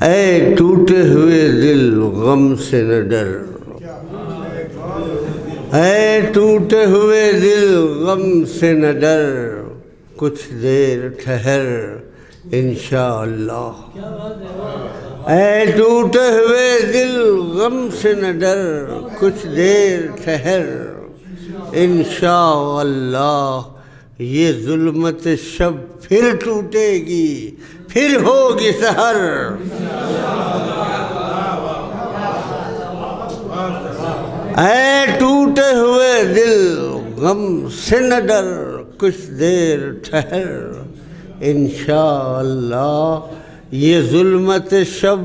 اے ٹوٹے ہوئے دل غم سے نہ ڈر، اے ٹوٹے ہوئے دل غم سے نہ ڈر، کچھ دیر ٹھہر انشاءاللہ۔ اے ٹوٹے ہوئے دل غم سے نہ ڈر، کچھ دیر ٹھہر انشاءاللہ۔ یہ ظلمت شب پھر ٹوٹے گی، پھر ہوگی سحر۔ اے ٹوٹے ہوئے دل غم سے نہ ڈر، کچھ دیر ٹھہر انشاءاللہ۔ یہ ظلمت شب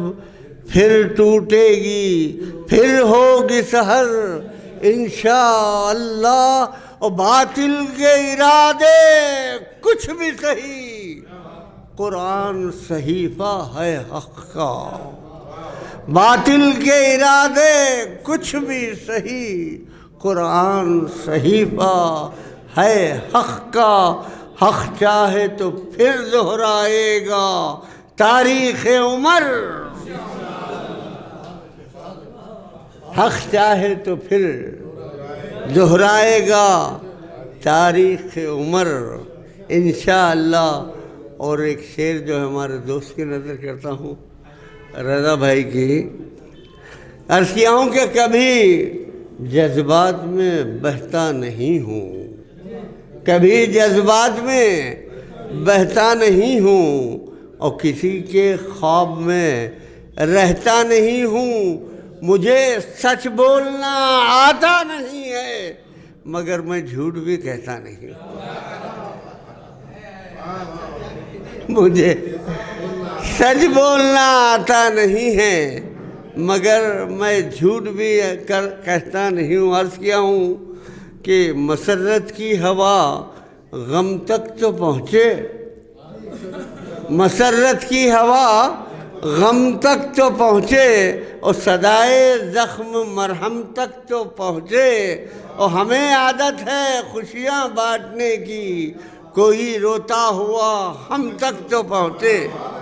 پھر ٹوٹے گی، پھر ہوگی سحر انشاءاللہ۔ اور باطل کے ارادے کچھ بھی سہی، قرآن صحیفہ ہے حق کا۔ باطل کے ارادے کچھ بھی سہی، قرآن صحیفہ ہے حق کا۔ حق چاہے تو پھر دہرائے گا تاریخ عمر، حق چاہے تو پھر دہرائے گا تاریخ عمر انشاءاللہ۔ اور ایک شعر جو ہمارے دوست کی نظر کرتا ہوں، رضا بھائی کی، عرض کیا ہوں کہ کبھی جذبات میں بہتا نہیں ہوں، کبھی جذبات میں بہتا نہیں ہوں، اور کسی کے خواب میں رہتا نہیں ہوں۔ مجھے سچ بولنا آتا نہیں ہے، مگر میں جھوٹ بھی کہتا نہیں ہوں۔ مجھے سچ بولنا آتا نہیں ہے، مگر میں جھوٹ بھی کہتا نہیں ہوں۔ عرض کیا ہوں کہ مسرت کی ہوا غم تک تو پہنچے، مسرت کی ہوا غم تک تو پہنچے، اور صدائے زخم مرہم تک تو پہنچے۔ اور ہمیں عادت ہے خوشیاں بانٹنے کی، کوئی روتا ہوا ہم تک تو پہنچے۔